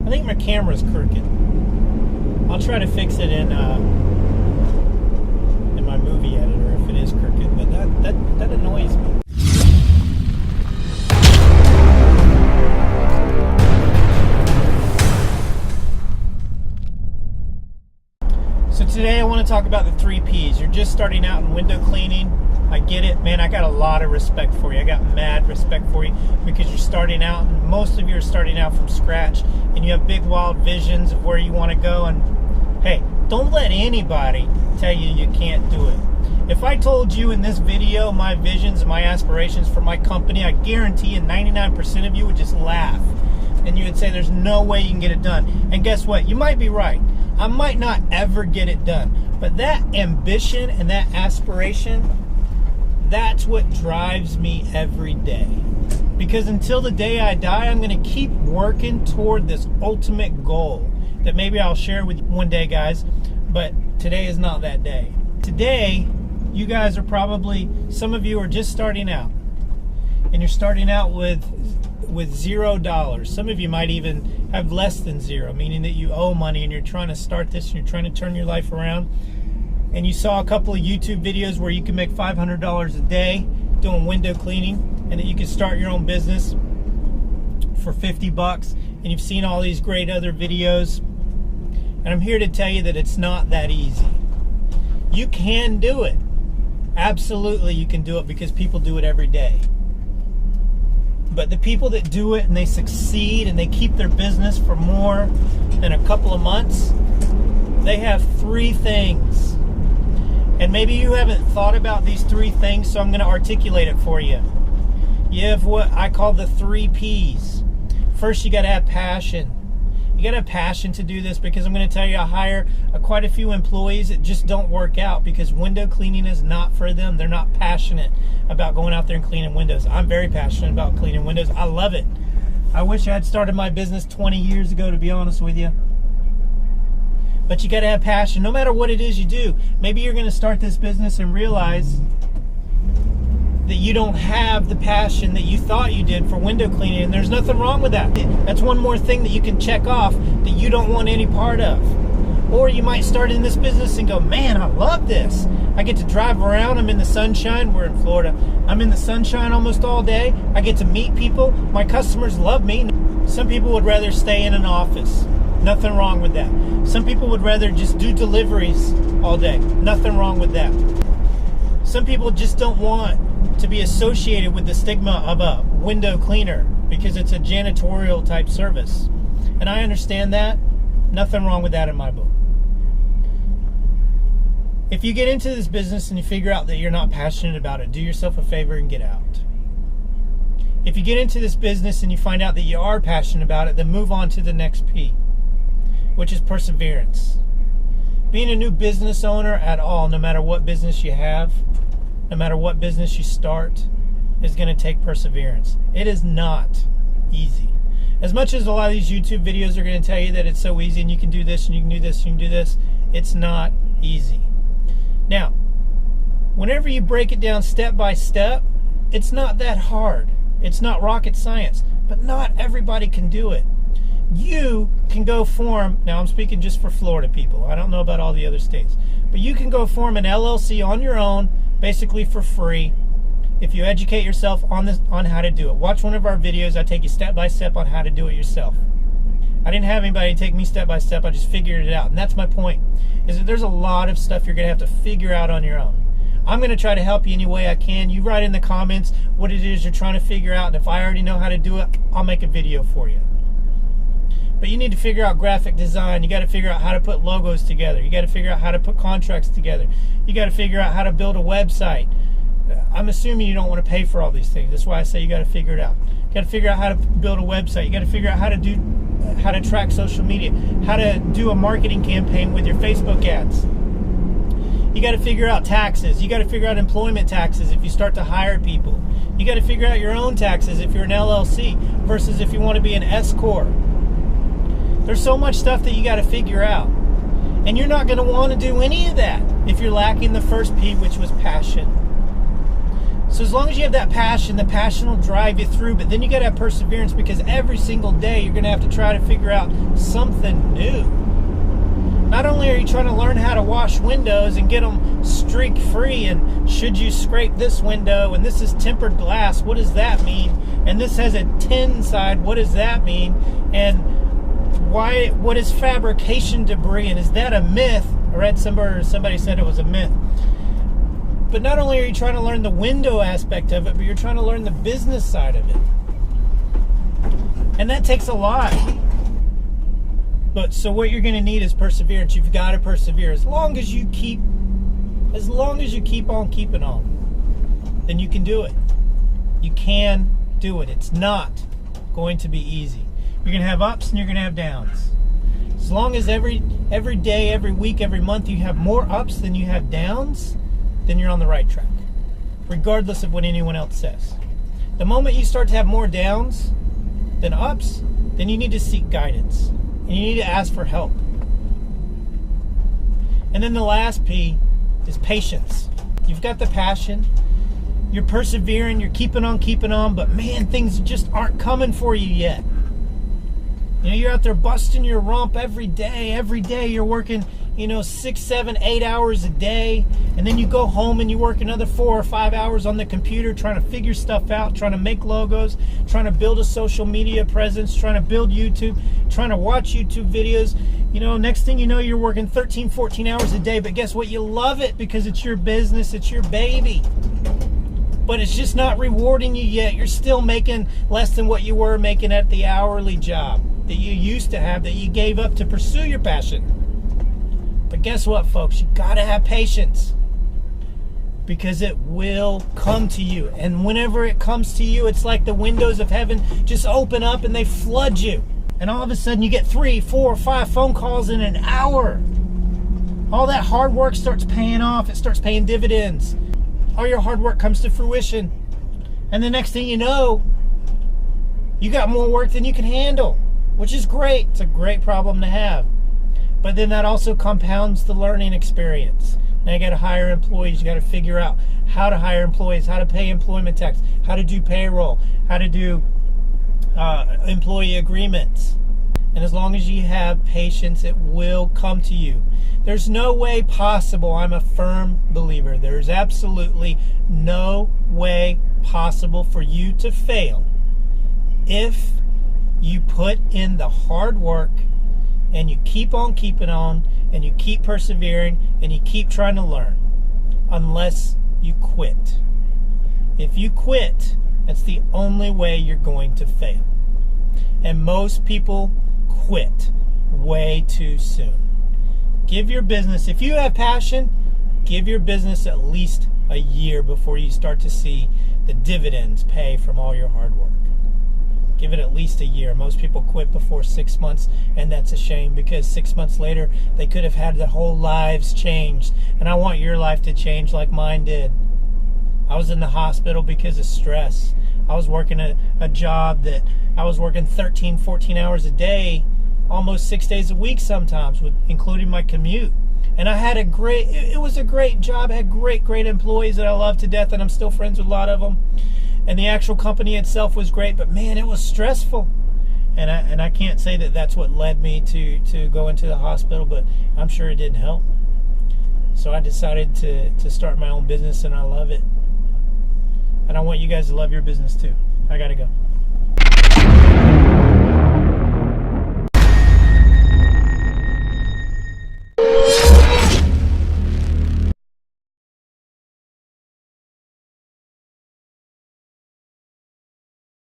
I think my camera's crooked. I'll try to fix it in my movie editor if it is crooked, but that annoys me. So today I want to talk about the 3 Ps. You're just starting out in window cleaning. I get it, man. I got a lot of respect for you. I got mad respect for you because you're starting out, and most of you are starting out from scratch, and you have big, wild visions of where you want to go. And hey, don't let anybody tell you you can't do it. If I told you in this video my visions and my aspirations for my company, I guarantee you 99% of you would just laugh, and you would say there's no way you can get it done. And guess what? You might be right. I might not ever get it done, but that ambition and that aspiration, that's what drives me every day. Because until the day I die, I'm going to keep working toward this ultimate goal that maybe I'll share with you one day, guys, but today is not that day. Today, you guys are probably, some of you are just starting out, and you're starting out with $0. Some of you might even have less than zero, meaning that you owe money and you're trying to start this and you're trying to turn your life around. And you saw a couple of YouTube videos where you can make $500 a day doing window cleaning, and that you can start your own business for $50. And you've seen all these great other videos. And I'm here to tell you that it's not that easy. You can do it. Absolutely you can do it, because people do it every day. But the people that do it and they succeed and they keep their business for more than a couple of months, they have 3 things. And maybe you haven't thought about these 3 things, so I'm going to articulate it for you. You have what I call the 3 Ps. First, you got to have passion. You got to have passion to do this, because I'm going to tell you I hire quite a few employees that just don't work out because window cleaning is not for them. They're not passionate about going out there and cleaning windows. I'm very passionate about cleaning windows. I love it. I wish I had started my business 20 years ago, to be honest with you. But you got to have passion no matter what it is you do. Maybe you're going to start this business and realize that you don't have the passion that you thought you did for window cleaning, and there's nothing wrong with that. That's one more thing that you can check off that you don't want any part of. Or you might start in this business and go, man, I love this. I get to drive around. I'm in the sunshine. We're in Florida. I'm in the sunshine almost all day. I get to meet people. My customers love me. Some people would rather stay in an office. Nothing wrong with that. Some people would rather just do deliveries all day. Nothing wrong with that. Some people just don't want to be associated with the stigma of a window cleaner because it's a janitorial type service. And I understand that. Nothing wrong with that in my book. If you get into this business and you figure out that you're not passionate about it, do yourself a favor and get out. If you get into this business and you find out that you are passionate about it, then move on to the next P, which is perseverance. Being a new business owner at all, no matter what business you have, no matter what business you start, is going to take perseverance. It is not easy. As much as a lot of these YouTube videos are going to tell you that it's so easy and you can do this and you can do this and you can do this, it's not easy. Now, whenever you break it down step by step, it's not that hard. It's not rocket science, but not everybody can do it. You can go form, now I'm speaking just for Florida people, I don't know about all the other states, but you can go form an LLC on your own, basically for free, if you educate yourself on how to do it. Watch one of our videos. I take you step by step on how to do it yourself. I didn't have anybody take me step by step. I just figured it out. And that's my point, is that there's a lot of stuff you're going to have to figure out on your own. I'm going to try to help you any way I can. You write in the comments what it is you're trying to figure out, and if I already know how to do it, I'll make a video for you. But you need to figure out graphic design. You got to figure out how to put logos together. You got to figure out how to put contracts together. You got to figure out how to build a website. I'm assuming you don't want to pay for all these things. That's why I say you got to figure it out. You got to figure out how to build a website. You got to figure out how to track social media, how to do a marketing campaign with your Facebook ads. You got to figure out taxes. You got to figure out employment taxes if you start to hire people. You got to figure out your own taxes if you're an LLC versus if you want to be an S Corp. There's so much stuff that you got to figure out. And you're not going to want to do any of that if you're lacking the first P, which was passion. So as long as you have that passion, the passion will drive you through, but then you got to have perseverance, because every single day you're going to have to try to figure out something new. Not only are you trying to learn how to wash windows and get them streak free, and should you scrape this window, and this is tempered glass, what does that mean? And this has a tin side, what does that mean? And what is fabrication debris, and is that a myth? I read somebody said it was a myth. But not only are you trying to learn the window aspect of it, but you're trying to learn the business side of it. And that takes a lot. But so what you're going to need is perseverance. You've got to persevere. As long as you keep on keeping on, then you can do it. You can do it. It's not going to be easy. You're going to have ups and you're going to have downs. As long as every day, every week, every month you have more ups than you have downs, then you're on the right track, regardless of what anyone else says. The moment you start to have more downs than ups, then you need to seek guidance. And you need to ask for help. And then the last P is patience. You've got the passion, you're persevering, you're keeping on, but man, things just aren't coming for you yet. You know, you're out there busting your rump every day you're working, 6, 7, 8 hours a day, and then you go home and you work another 4 or 5 hours on the computer trying to figure stuff out, trying to make logos, trying to build a social media presence, trying to build YouTube, trying to watch YouTube videos. Next thing you know, you're working 13, 14 hours a day, but guess what? You love it because it's your business, it's your baby. But it's just not rewarding you yet. You're still making less than what you were making at the hourly job that you used to have, that you gave up to pursue your passion. But guess what, folks? You gotta have patience, because it will come to you. And whenever it comes to you, it's like the windows of heaven just open up and they flood you. And all of a sudden you get 3, 4, 5 phone calls in an hour. All that hard work starts paying off. It starts paying dividends. All your hard work comes to fruition. And the next thing you know, you got more work than you can handle, which is great. It's a great problem to have. But then that also compounds the learning experience. Now you got to hire employees. You got to figure out how to hire employees, how to pay employment tax, how to do payroll, how to do employee agreements. And as long as you have patience, it will come to you. There's no way possible, I'm a firm believer, there's absolutely no way possible for you to fail if you put in the hard work and you keep on keeping on and you keep persevering and you keep trying to learn, unless you quit. If you quit, that's the only way you're going to fail. And most people quit way too soon. Give your business, if you have passion, give your business at least a year before you start to see the dividends pay from all your hard work. Give it at least a year. Most people quit before 6 months, and that's a shame, because 6 months later they could have had their whole lives changed. And I want your life to change like mine did. I was in the hospital because of stress. I was working a job that I was working 13, 14 hours a day, almost 6 days a week sometimes, including my commute. And I had it was a great job. I had great employees that I love to death, and I'm still friends with a lot of them. And the actual company itself was great, but man, it was stressful. And I can't say that that's what led me to go into the hospital, but I'm sure it didn't help. So I decided to start my own business, and I love it. And I want you guys to love your business too. I gotta go.